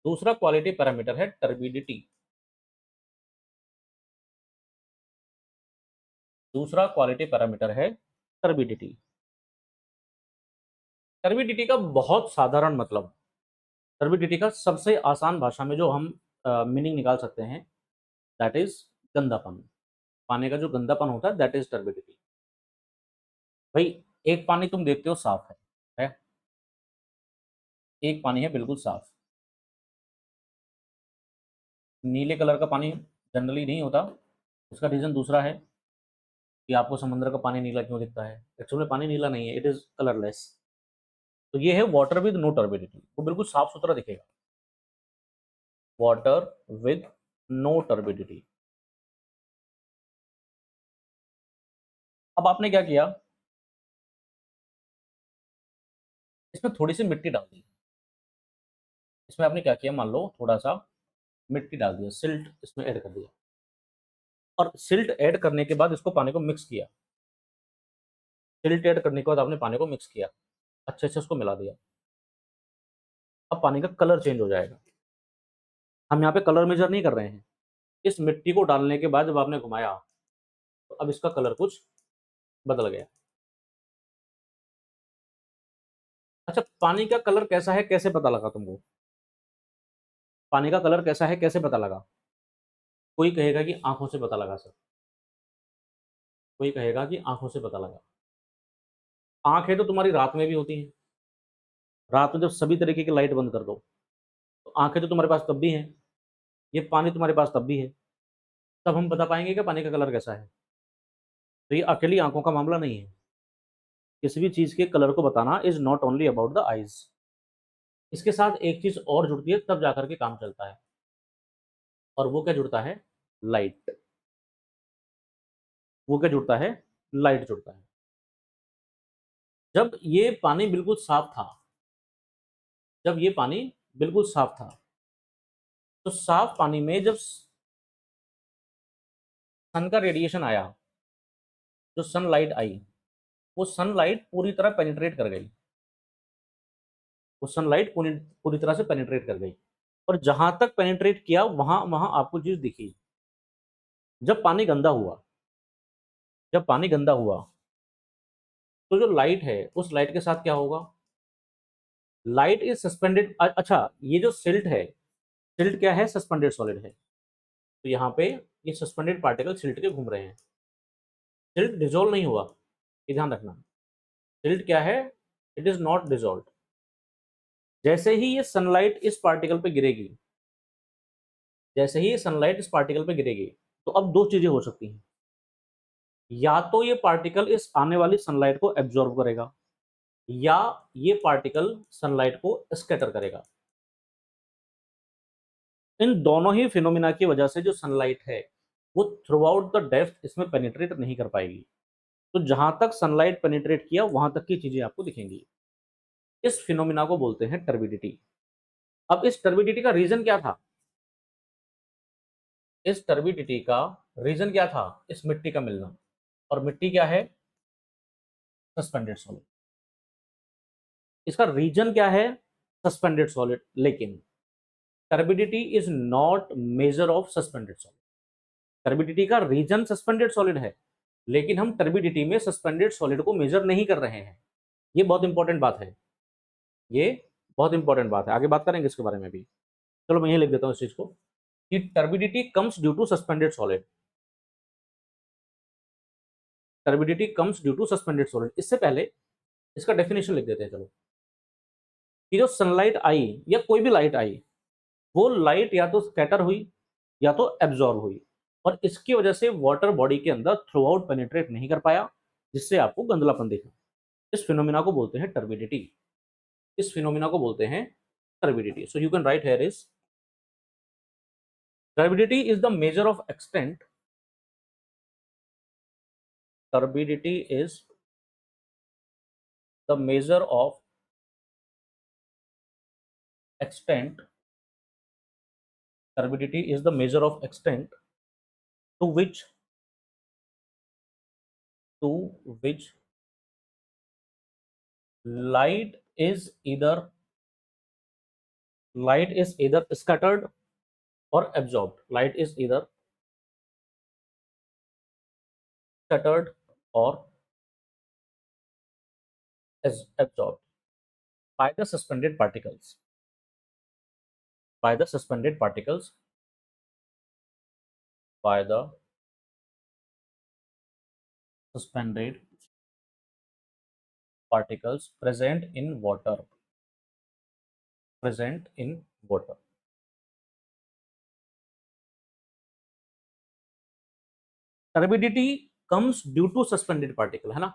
दूसरा quality parameter है turbidity. दूसरा क्वालिटी पैरामीटर है टर्बिडिटी। टर्बिडिटी का बहुत साधारण मतलब, टर्बिडिटी का सबसे आसान भाषा में जो हम मीनिंग निकाल सकते हैं, दैट इज गंदापन। पानी का जो गंदापन होता है दैट इज टर्बिडिटी। भाई, एक पानी तुम देखते हो साफ है? एक पानी है बिल्कुल साफ। नीले कलर का पानी जनरली नहीं होता। उसका रीजन दूसरा है कि आपको समुद्र का पानी नीला क्यों दिखता है। एक्चुअली पानी नीला नहीं है, इट इज कलरलेस। तो ये है वाटर विद नो टर्बिडिटी, वो बिल्कुल साफ सुथरा दिखेगा। Water with no turbidity. अब आपने क्या किया, इसमें थोड़ी सी मिट्टी डाल दी। इसमें आपने क्या किया, मान लो थोड़ा सा मिट्टी डाल दिया, सिल्ट इसमें ऐड कर दिया, और सिल्ट ऐड करने के बाद इसको पानी को मिक्स किया। सिल्ट ऐड करने के बाद आपने पानी को मिक्स किया, अच्छे से उसको मिला दिया। अब पानी का कलर चेंज हो जाएगा। हम यहाँ पे कलर मेजर नहीं कर रहे हैं। इस मिट्टी को डालने के बाद जब आपने घुमाया, तो अब इसका कलर कुछ बदल गया। अच्छा, पानी का कलर कैसा है कैसे पता लगा तुमको? पानी का कलर कैसा है कैसे पता लगा? कोई कहेगा कि आंखों से पता लगा सर। कोई कहेगा कि आंखों से पता लगा। आंखें तो तुम्हारी रात में भी होती हैं। रात में जब सभी तरीके की लाइट बंद कर दो, तो आंखें तो तुम्हारे पास तब भी हैं। ये पानी तुम्हारे पास तब भी है। तब हम बता पाएंगे कि पानी का कलर कैसा है। तो ये अकेली आंखों का मामला नहीं है। किसी भी चीज के कलर को बताना is not only about the eyes. इसके साथ एक चीज और जुड़ती है, तब जाकर के काम चलता है। और वो क्या जुड़ता है? लाइट। वो क्या जुड़ता है? लाइट जुड़ता है। जब ये पानी बिल्कुल साफ था, जब ये पानी बिल्कुल साफ था, तो साफ पानी में जब सन का रेडिएशन आया, जो सनलाइट आई, वो सनलाइट पूरी तरह पेनिट्रेट कर गई। वो सनलाइट पूरी पूरी तरह से पेनिट्रेट कर गई। और जहां तक पेनिट्रेट किया, वहां वहां आपको चीज दिखी। जब पानी गंदा हुआ, जब पानी गंदा हुआ, तो जो लाइट है उस लाइट के साथ क्या होगा? Light is suspended. अच्छा, ये जो सिल्ट है, सिल्ट क्या है? सस्पेंडेड सॉलिड है। तो यहाँ पे ये सस्पेंडेड पार्टिकल सिल्ट के घूम रहे हैं। सिल्ट डिजोल्व नहीं हुआ, ये ध्यान रखना। सिल्ट क्या है? It is not dissolve. जैसे ही ये सनलाइट इस पार्टिकल पे गिरेगी, जैसे ही ये सनलाइट इस पार्टिकल पे गिरेगी, तो अब दो चीजें हो सकती हैं। या तो ये पार्टिकल इस आने वाली सनलाइट को एब्जॉर्ब करेगा, या ये पार्टिकल सनलाइट को स्कैटर करेगा। इन दोनों ही फिनोमिना की वजह से जो सनलाइट है, वो थ्रू आउट द डेप्थ इसमें पेनिट्रेट नहीं कर पाएगी। तो जहां तक सनलाइट पेनिट्रेट किया, वहां तक की चीजें आपको दिखेंगी। इस फिनोमिना को बोलते हैं टर्बिडिटी। अब इस टर्बिडिटी का रीजन क्या था? इस टर्बिडिटी का रीजन क्या था? इस मिट्टी का मिलना। और मिट्टी क्या है? Suspended solid. इसका रीजन क्या है? Suspended solid. लेकिन turbidity is not measure of suspended solid. Turbidity का रीजन सस्पेंडेड सॉलिड है, लेकिन हम टर्बिडिटी में सस्पेंडेड सॉलिड को मेजर नहीं कर रहे हैं। ये बहुत इंपॉर्टेंट बात है। ये बहुत इंपॉर्टेंट बात है, आगे बात करेंगे इसके बारे में भी। चलो मैं यही लिख देता हूँ इस चीज को, कि turbidity comes due to suspended solid. Turbidity comes due to suspended solid. इससे पहले इसका डेफिनेशन लिख देते हैं चलो, कि जो सनलाइट आई या कोई भी लाइट आई, वो लाइट या तो स्कैटर हुई या तो एब्जॉर्ब हुई, और इसकी वजह से वाटर बॉडी के अंदर थ्रू आउट पेनिट्रेट नहीं कर पाया, जिससे आपको गंदलापन दिखा। इस फिनोमिना को बोलते हैं टर्बिडिटी। इस फिनोमिना को बोलते हैं turbidity. So you can write here is, turbidity is the measure of extent. Turbidity is the measure of extent. Turbidity is the measure of extent to which to which light is either light is either scattered or absorbed. Light is either scattered or is absorbed by the suspended particles. By the suspended particles. By the suspended particles present in water. Present in water. Turbidity comes due to suspended particle, है ना,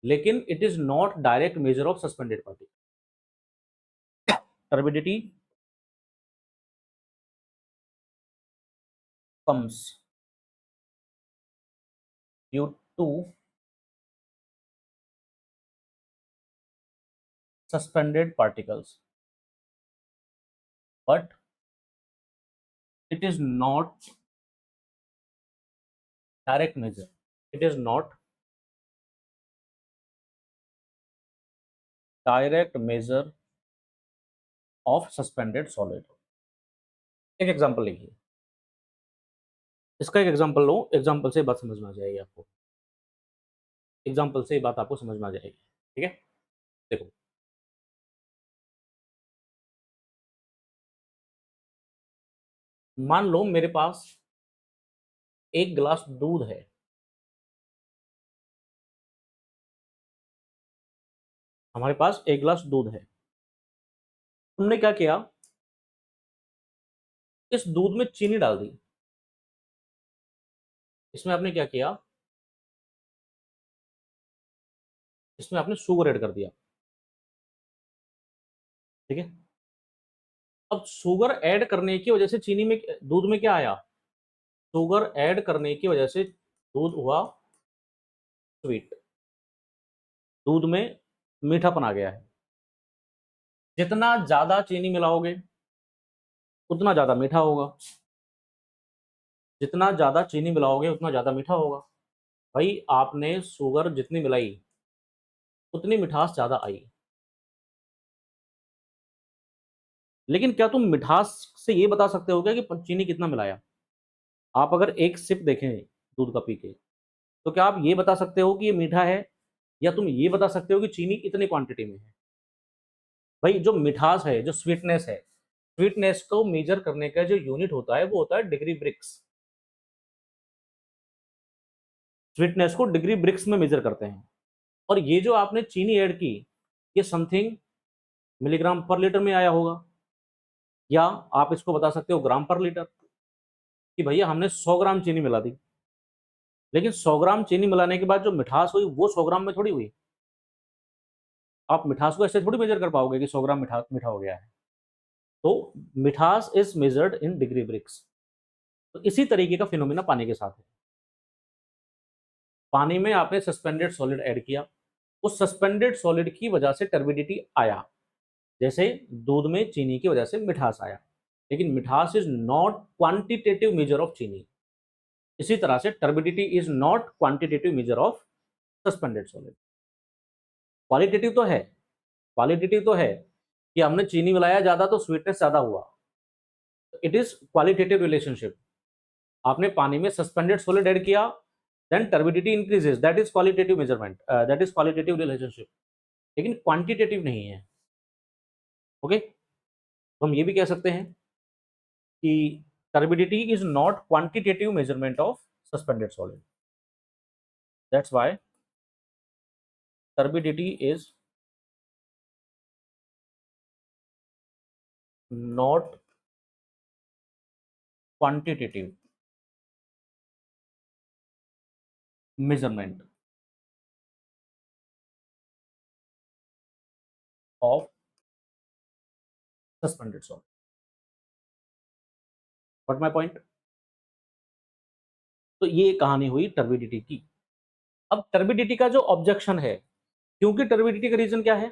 लेकिन it is not direct measure of suspended particle. Turbidity comes due to suspended particles, but it is not direct measure. It is not direct measure of suspended solid. एक example लिखिए, इसका एक example लो, example से बात समझ में आ जाएगी आपको. एग्जांपल से बात आपको समझ में आ जाएगी. ठीक है, देखो, मान लो मेरे पास एक गिलास दूध है. हमारे पास एक गिलास दूध है. तुमने क्या किया, इस दूध में चीनी डाल दी. इसमें आपने क्या किया, इसमें आपने शुगर ऐड कर दिया. ठीक है, अब शुगर ऐड करने की वजह से चीनी में, दूध में क्या आया, शुगर ऐड करने की वजह से दूध हुआ स्वीट. दूध में मीठापन आ गया है. जितना ज्यादा चीनी मिलाओगे उतना ज्यादा मीठा होगा. जितना ज्यादा चीनी मिलाओगे उतना ज्यादा मीठा होगा. भाई आपने शुगर जितनी मिलाई उतनी मिठास ज्यादा आई. लेकिन क्या तुम मिठास से ये बता सकते हो क्या कि चीनी कितना मिलाया? आप अगर एक सिप देखें दूध का पी के, तो क्या आप ये बता सकते हो कि ये मीठा है, या तुम ये बता सकते हो कि चीनी इतनी क्वांटिटी में है? भाई जो मिठास है, जो स्वीटनेस है, स्वीटनेस को मेजर करने का जो यूनिट होता है वो होता है डिग्री ब्रिक्स. स्वीटनेस को डिग्री ब्रिक्स में मेजर करते हैं. और ये जो आपने चीनी ऐड की, ये समथिंग मिलीग्राम पर लीटर में आया होगा, या आप इसको बता सकते हो ग्राम पर लीटर, कि भैया हमने 100 ग्राम चीनी मिला दी. लेकिन 100 ग्राम चीनी मिलाने के बाद जो मिठास हुई वो 100 ग्राम में थोड़ी हुई. आप मिठास को ऐसे थोड़ी मेजर कर पाओगे कि 100 ग्राम मीठा हो गया है. तो मिठास is measured in degree Brix. तो इसी तरीके का फिनोमिना पानी के साथ है. पानी में आपने सस्पेंडेड सॉलिड ऐड किया, उस सस्पेंडेड सॉलिड की वजह से टर्बिडिटी आया, जैसे दूध में चीनी की वजह से मिठास आया. लेकिन मिठास is not quantitative measure of चीनी. इसी तरह से turbidity is not quantitative major of suspended solid. Qualitative तो है, क्वालिटेटिव तो है कि हमने चीनी मिलाया ज्यादा तो स्वीटनेस ज्यादा हुआ. It is qualitative relationship. आपने पानी में सस्पेंडेड सॉलिड ऐड किया, then turbidity increases, that is qualitative measurement, that is qualitative relationship. लेकिन क्वांटिटेटिव नहीं है. ओके, तो हम ये भी कह सकते हैं कि turbidity is not quantitative measurement of suspended solid. That's why turbidity is not quantitative measurement of suspended solid. What my point? तो ये कहानी हुई टर्बिडिटी की. अब टर्बिडिटी का जो ऑब्जेक्शन है, क्योंकि टर्बिडिटी का रीजन क्या है,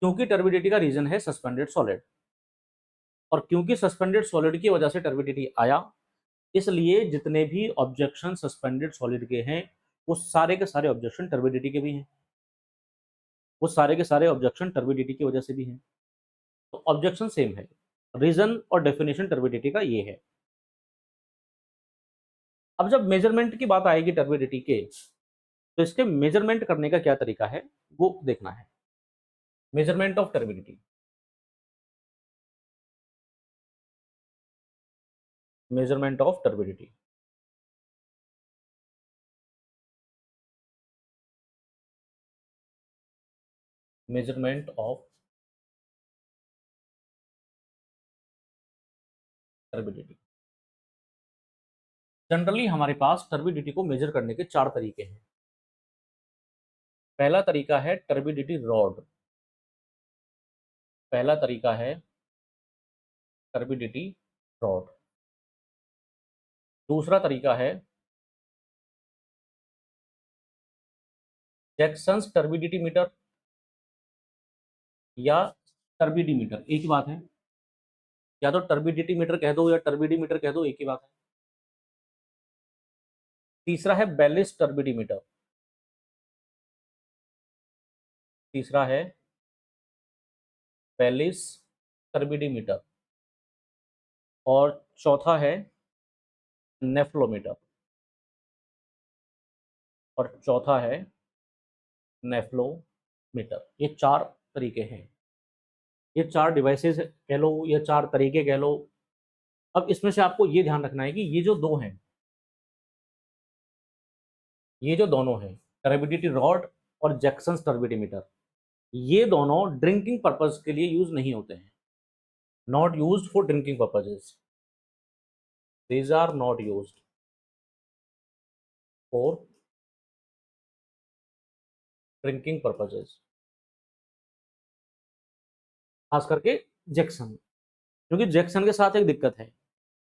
क्योंकि टर्बिडिटी का रीजन है सस्पेंडेड सॉलिड, और क्योंकि सस्पेंडेड सॉलिड की वजह से टर्बिडिटी आया, इसलिए जितने भी ऑब्जेक्शन सस्पेंडेड सॉलिड के हैं वो सारे के सारे ऑब्जेक्शन टर्बिडिटी के भी हैं. वो सारे के सारे ऑब्जेक्शन टर्बिडिटी की वजह से भी हैं. तो ऑब्जेक्शन सेम है, रीजन और डेफिनेशन टर्बिडिटी का ये है। अब जब मेजरमेंट की बात आएगी टर्बिडिटी के, तो इसके मेजरमेंट करने का क्या तरीका है वो देखना है। Measurement of turbidity, measurement of turbidity. Measurement of turbidity. Generally हमारे पास टर्बिडिटी को मेजर करने के चार तरीके हैं। पहला तरीका है टर्बिडिटी रॉड, पहला तरीका है टर्बिडिटी रॉड। दूसरा तरीका है जैक्सन्स टर्बिडिटी मीटर या टर्बिडीमीटर, एक ही बात है। या तो टर्बिडिटी मीटर कह दो या टर्बिडीमीटर कह दो, एक ही बात है। तीसरा है बेलिस टर्बिडीमीटर, तीसरा है बेलिस टर्बिडीमीटर, और चौथा है नेफ्लोमीटर, और चौथा है नेफ्लोमीटर। ये चार तरीके हैं, ये चार डिवाइसेस कह लो या चार तरीके कह लो। अब इसमें से आपको ये ध्यान रखना है कि ये जो दो हैं, ये जो दोनों हैं टर्बिडिटी रॉड और जैक्सन्स टर्बिडीमीटर, ये दोनों ड्रिंकिंग पर्पस के लिए यूज नहीं होते हैं। Not used for drinking purposes, these are not used for drinking purposes. खास करके जैक्सन, क्योंकि जैक्सन के साथ एक दिक्कत है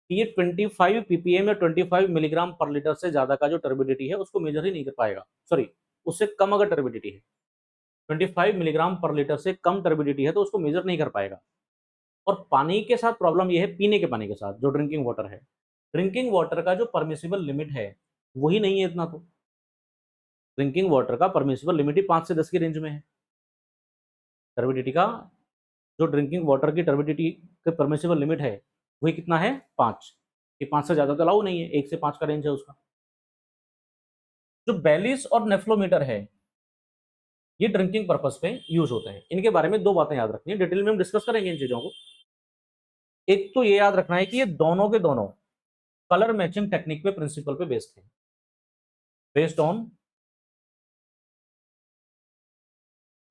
कि ये 25 ppm या 25 मिलीग्राम पर लीटर से ज्यादा का जो टर्बिडिटी है उसको मेजर ही नहीं कर पाएगा। सॉरी, उससे कम अगर टर्बिडिटी है, 25 मिलीग्राम पर लीटर से कम टर्बिडिटी है तो उसको मेजर नहीं कर पाएगा। और पानी के साथ प्रॉब्लम ये है, पीने के पानी के साथ जो ड्रिंकिंग वाटर है, ड्रिंकिंग वाटर का जो परमिसिबल लिमिट है वही नहीं है इतना। तो ड्रिंकिंग वाटर का परमिसिबल लिमिट ही 5 से 10 की रेंज में है। टर्बिडिटी का जो ड्रिंकिंग वाटर की टर्बिडिटी के परमिसिबल लिमिट है वही कितना है, 5। ये 5 से ज्यादा तो अलाउ नहीं है, 1 से 5 का रेंज है उसका। जो बेलिस और नेफ्लोमीटर है ये ड्रिंकिंग पर्पस पे यूज होते हैं। इनके बारे में दो बातें याद रखनी है, डिटेल में हम डिस्कस करेंगे इन चीजों को। एक तो ये याद रखना है कि ये दोनों के दोनों कलर मैचिंग टेक्निक पे प्रिंसिपल पे बेस्ड है, based on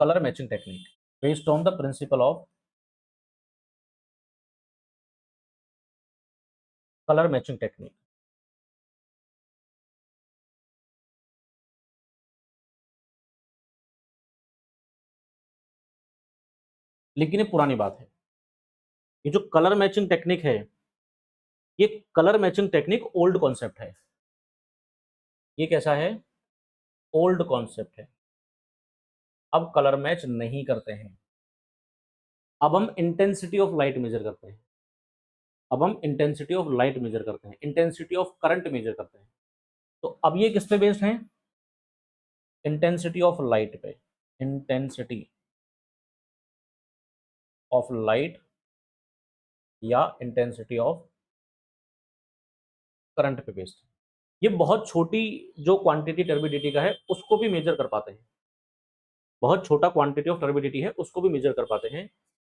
colour matching technique, based on the principle of colour matching technique. लेकिन ये पुरानी बात है, ये जो कलर मैचिंग टेक्निक है ये colour matching technique old concept है। ये कैसा है, ओल्ड कॉन्सेप्ट है। अब कलर मैच नहीं करते हैं, अब हम इंटेंसिटी ऑफ लाइट मेजर करते हैं। अब हम इंटेंसिटी ऑफ लाइट मेजर करते हैं, इंटेंसिटी ऑफ करंट मेजर करते हैं। तो अब ये किस पे बेस्ड है, इंटेंसिटी ऑफ लाइट पे, इंटेंसिटी ऑफ लाइट या इंटेंसिटी ऑफ करंट पे बेस्ड है। ये बहुत छोटी जो क्वांटिटी टर्बिडिटी का है उसको भी मेजर कर पाते हैं, बहुत छोटा क्वांटिटी ऑफ टर्बिडिटी है उसको भी मेजर कर पाते हैं।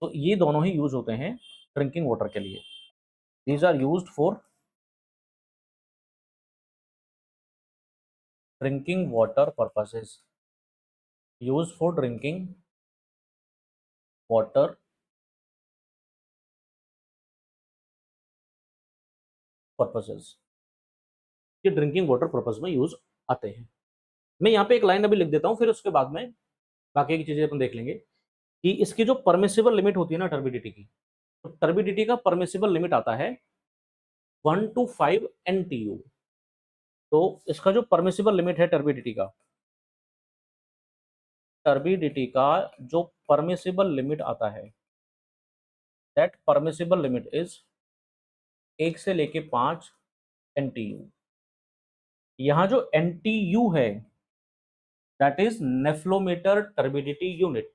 तो ये दोनों ही यूज होते हैं ड्रिंकिंग वाटर के लिए। These are used for drinking water purposes, use for drinking water purposes, ये ड्रिंकिंग वाटर पर्पस में यूज आते हैं। मैं यहाँ पे एक लाइन अभी लिख देता हूँ, फिर उसके बाद में बाकी की चीजें अपन देख लेंगे कि इसकी जो परमिसिबल लिमिट होती है ना टर्बिडिटी की, तो टर्बिडिटी का परमिसिबल लिमिट आता है 1 to 5 NTU। तो इसका जो परमिसिबल लिमिट है टर्बिडिटी का, टर्बिडिटी का जो परमिसिबल लिमिट आता है, दैट परमिसिबल लिमिट इज 1 से लेके 5 NTU। यहाँ जो NTU है that is nephelometer turbidity unit,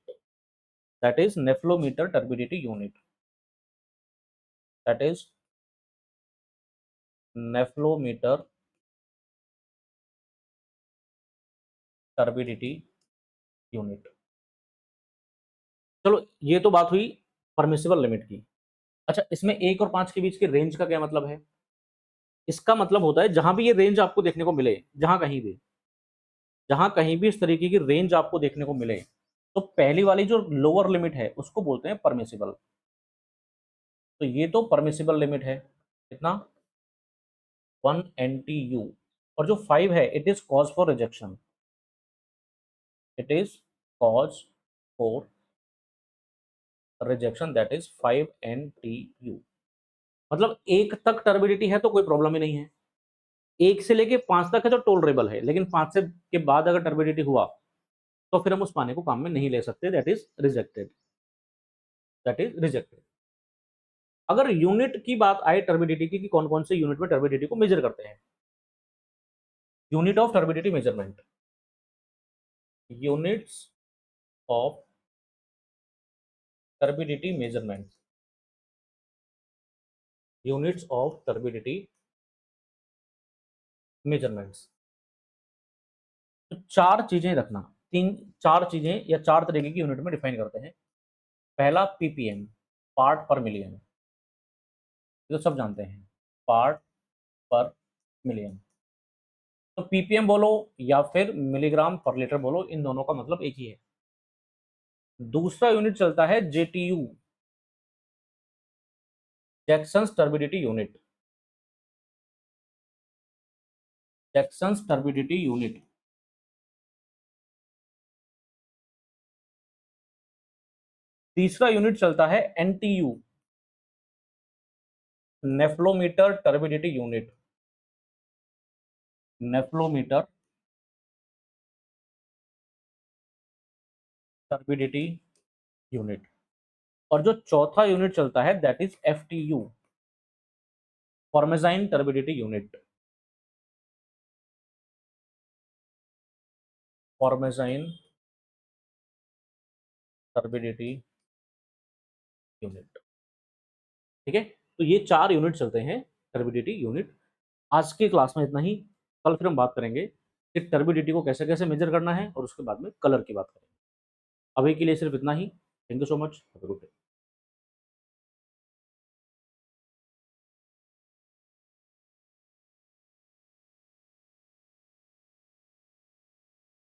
that is nephelometer turbidity unit, that is nephelometer turbidity unit. चलो ये तो बात हुई परमिसिबल लिमिट की। अच्छा, इसमें 1 और 5 के बीच के रेंज का क्या मतलब है? इसका मतलब होता है जहां भी ये रेंज आपको देखने को मिले, जहां कहीं भी इस तरीके की रेंज आपको देखने को मिले, तो पहली वाली जो लोअर लिमिट है उसको बोलते हैं परमिसिबल। तो ये तो परमिसिबल लिमिट है, कितना, 1 NTU। और जो 5 है, it is cause for rejection, it is cause for rejection, that is 5 NTU। मतलब 1 तक टर्बिडिटी है तो कोई प्रॉब्लम ही नहीं है, 1 से लेके 5 तक है तो टोलरेबल है, लेकिन 5 से के बाद अगर टर्बिडिटी हुआ तो फिर हम उस पानी को काम में नहीं ले सकते, that is rejected, that is rejected. अगर यूनिट की बात आए टर्बिडिटी की कि कौन कौन से यूनिट में टर्बिडिटी को मेजर करते हैं, unit of turbidity measurement, units of turbidity measurement, units of turbidity measurements. तो 4 चीजें रखना, 4 चीजें या 4 तरीके की यूनिट में डिफाइन करते हैं। पहला ppm, पार्ट पर मिलियन, ये तो सब जानते हैं, पार्ट पर मिलियन। तो ppm बोलो या फिर मिलीग्राम पर लीटर बोलो, इन दोनों का मतलब एक ही है। दूसरा यूनिट चलता है JTU, Jackson's turbidity unit, Jackson's turbidity unit. तीसरा यूनिट चलता है NTU, nephelometer turbidity unit, nephelometer turbidity unit. और जो चौथा यूनिट चलता है that is FTU, formazin turbidity unit, formazin turbidity unit. ठीक है, तो ये 4 यूनिट चलते हैं टर्बिडिटी यूनिट। आज की क्लास में इतना ही, कल फिर हम बात करेंगे कि टर्बिडिटी को कैसे कैसे मेजर करना है और उसके बाद में कलर की बात करेंगे। अभी के लिए सिर्फ इतना ही। Thank you so much, have a good day.